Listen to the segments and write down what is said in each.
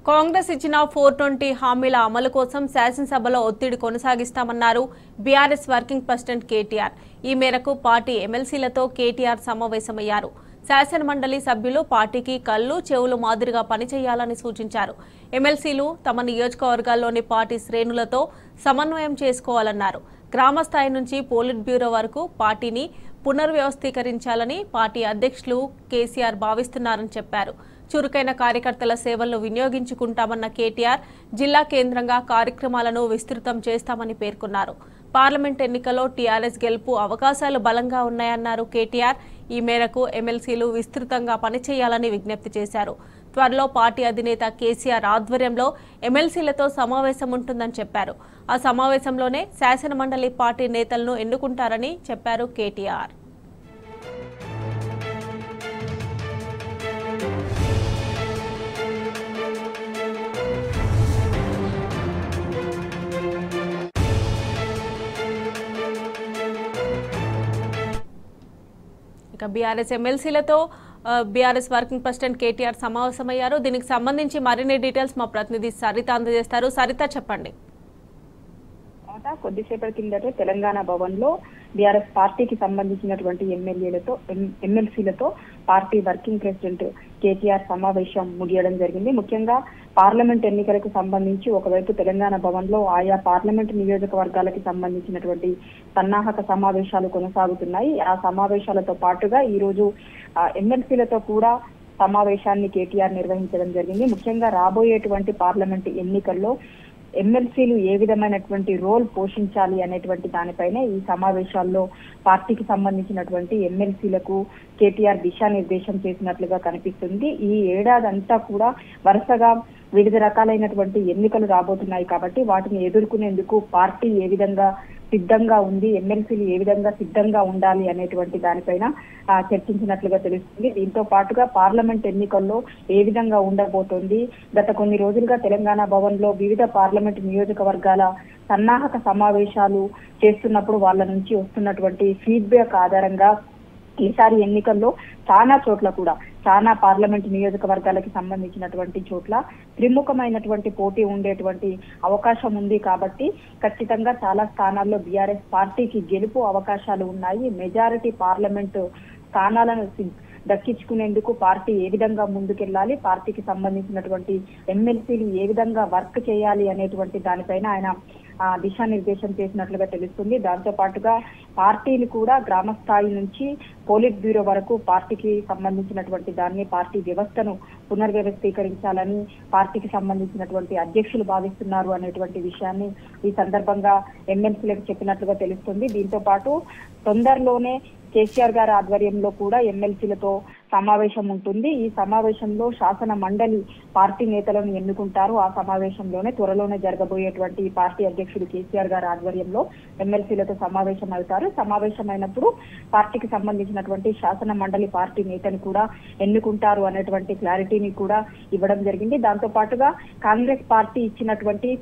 కాంగ్రెస్ ఇచ్చిన 420 హామీల అమలు కోసం శాసనసభలో ఒత్తిడి కొనసాగిస్తామన్నారు బీఆర్ఎస్ వర్కింగ్ ప్రెసిడెంట్ కేటీఆర్. ఈ మేరకు పార్టీ ఎమ్మెల్సీలతో కేటీఆర్ సమావేశమయ్యారు. శాసనమండలి సభ్యులు పార్టీకి కళ్ళు చెవులు మాదిరిగా పనిచేయాలని సూచించారు. ఎమ్మెల్సీలు తమ నియోజకవర్గాల్లోని పార్టీ శ్రేణులతో సమన్వయం చేసుకోవాలన్నారు. గ్రామ స్థాయి నుంచి పోలిట్ బ్యూరో వరకు పార్టీని పునర్వ్యవస్థీకరించాలని పార్టీ అధ్యక్షులు కేసీఆర్ భావిస్తున్నారని చెప్పారు. చురుకైన కార్యకర్తల సేవలను వినియోగించుకుంటామన్న కేటీఆర్ జిల్లా కేంద్రంగా కార్యక్రమాలను విస్తృతం చేస్తామని పేర్కొన్నారు. పార్లమెంట్ ఎన్నికల్లో టీఆర్ఎస్ గెలుపు అవకాశాలు బలంగా ఉన్నాయన్నారు కేటీఆర్. ఈ మేరకు ఎమ్మెల్సీలు విస్తృతంగా పనిచేయాలని విజ్ఞప్తి చేశారు. త్వరలో పార్టీ అధినేత కేసీఆర్ ఆధ్వర్యంలో ఎమ్మెల్సీలతో సమావేశం ఉంటుందని చెప్పారు. ఆ సమావేశంలోనే శాసనమండలి పార్టీ నేతలను ఎన్నుకుంటారని చెప్పారు కేటీఆర్. ఇక బీఆర్ఎస్ ఎమ్మెల్సీలతో బీఆర్ఎస్ వర్కింగ్ ప్రెసిడెంట్ కేటీఆర్ సమావేశమయ్యారు. దీనికి సంబంధించి మరిన్ని డీటెయిల్స్ మా ప్రతినిధి సరిత అందజేస్తారు. సరిత చెప్పండి. కొద్దిసేపటి కిందటే తెలంగాణ భవన్ లో బీఆర్ఎస్ పార్టీకి సంబంధించినటువంటి ఎమ్మెల్సీలతో పార్టీ వర్కింగ్ ప్రెసిడెంట్ కేటీఆర్ సమావేశం ముగియడం జరిగింది. ముఖ్యంగా పార్లమెంట్ ఎన్నికలకు సంబంధించి ఒకవైపు తెలంగాణ భవన్ లో ఆయా పార్లమెంట్ నియోజకవర్గాలకి సంబంధించినటువంటి సన్నాహక సమావేశాలు కొనసాగుతున్నాయి. ఆ సమావేశాలతో పాటుగా ఈ రోజు ఎమ్మెల్సీలతో కూడా సమావేశాన్ని కేటీఆర్ నిర్వహించడం జరిగింది. ముఖ్యంగా రాబోయేటువంటి పార్లమెంట్ ఎన్నికల్లో ఎమ్మెల్సీలు ఏ విధమైనటువంటి రోల్ పోషించాలి అనేటువంటి దానిపైనే ఈ సమావేశాల్లో పార్టీకి సంబంధించినటువంటి ఎమ్మెల్సీలకు కేటీఆర్ దిశానిర్దేశం చేసినట్లుగా కనిపిస్తుంది. ఈ ఏడాదంతా కూడా వరుసగా వివిధ రకాలైనటువంటి ఎన్నికలు రాబోతున్నాయి కాబట్టి వాటిని ఎదుర్కొనేందుకు పార్టీ ఏ విధంగా సిద్ధంగా ఉంది, ఎమ్మెల్సీలు ఏ విధంగా సిద్ధంగా ఉండాలి అనేటువంటి దానిపైన చర్చించినట్లుగా తెలుస్తుంది. దీంతో పాటుగా పార్లమెంట్ ఎన్నికల్లో ఏ విధంగా ఉండబోతోంది, గత కొన్ని రోజులుగా తెలంగాణ భవన్ లో వివిధ పార్లమెంట్ నియోజకవర్గాల సన్నాహక సమావేశాలు చేస్తున్నప్పుడు వాళ్ళ నుంచి వస్తున్నటువంటి ఫీడ్బ్యాక్ ఆధారంగా ఈసారి ఎన్నికల్లో చాలా పార్లమెంట్ నియోజకవర్గాలకి సంబంధించినటువంటి చోట్ల త్రిముఖమైనటువంటి పోటీ ఉండేటువంటి అవకాశం ఉంది. కాబట్టి ఖచ్చితంగా చాలా స్థానాల్లో బీఆర్ఎస్ పార్టీకి గెలుపు అవకాశాలు ఉన్నాయి. మెజారిటీ పార్లమెంట్ స్థానాలను దక్కించుకునేందుకు పార్టీ ఏ విధంగా ముందుకెళ్లాలి, పార్టీకి సంబంధించినటువంటి ఎమ్మెల్సీలు ఏ విధంగా వర్క్ చేయాలి అనేటువంటి దానిపైన ఆయన దిశానిర్దేశం చేసినట్లుగా తెలుస్తుంది. దాంతో పాటుగా పార్టీలు కూడా గ్రామ స్థాయి నుంచి పోలిట్ బ్యూరో వరకు పార్టీకి సంబంధించినటువంటి దాన్ని పార్టీ వ్యవస్థను పునర్వ్యవస్థీకరించాలని పార్టీకి సంబంధించినటువంటి అధ్యక్షులు భావిస్తున్నారు అనేటువంటి విషయాన్ని ఈ సందర్భంగా ఎమ్మెల్సీలకు చెప్పినట్లుగా తెలుస్తుంది. దీంతో పాటు తొందరలోనే కేసీఆర్ గారి ఆధ్వర్యంలో కూడా ఎమ్మెల్సీలతో సమావేశం ఉంటుంది. ఈ సమావేశంలో శాసన మండలి పార్టీ నేతలను ఎన్నుకుంటారు. ఆ సమావేశంలోనే త్వరలోనే జరగబోయేటువంటి పార్టీ అధ్యక్షుడు కేసీఆర్ గారి ఆధ్వర్యంలో ఎమ్మెల్సీలతో సమావేశం అవుతారు. సమావేశమైనప్పుడు పార్టీకి సంబంధించినటువంటి శాసన మండలి పార్టీ నేతను కూడా ఎన్నుకుంటారు అనేటువంటి క్లారిటీని కూడా ఇవ్వడం జరిగింది. దాంతో పాటుగా కాంగ్రెస్ పార్టీ ఇచ్చినటువంటి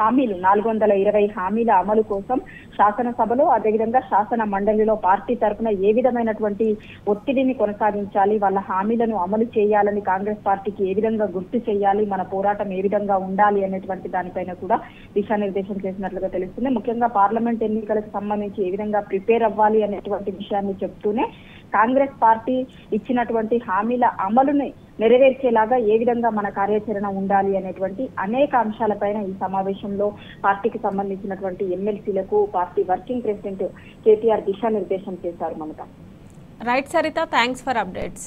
హామీలు 420 హామీల అమలు కోసం శాసనసభలో అదేవిధంగా శాసన మండలిలో పార్టీ తరఫున ఏ విధమైనటువంటి ఒత్తిడిని కొనసాగించాలి, వాళ్ళ హామీలను అమలు చేయాలని కాంగ్రెస్ పార్టీకి ఏ విధంగా గుర్తు చేయాలి, మన పోరాటం ఏ విధంగా ఉండాలి అనేటువంటి దానిపైన కూడా దిశానిర్దేశం చేసినట్లుగా తెలుస్తుంది. ముఖ్యంగా పార్లమెంట్ ఎన్నికలకు సంబంధించి ఏ విధంగా ప్రిపేర్ అవ్వాలి అనేటువంటి విషయాన్ని చెప్తూనే కాంగ్రెస్ పార్టీ ఇచ్చినటువంటి హామీల అమలుని నెరవేర్చేలాగా ఏ విధంగా మన కార్యాచరణ ఉండాలి అనేటువంటి అనేక అంశాలపైన ఈ సమావేశంలో పార్టీకి సంబంధించినటువంటి ఎమ్మెల్సీలకు పార్టీ వర్కింగ్ ప్రెసిడెంట్ కేటీఆర్ దిశానిర్దేశం చేశారు. Mamata. Right Saritha, thanks for updates.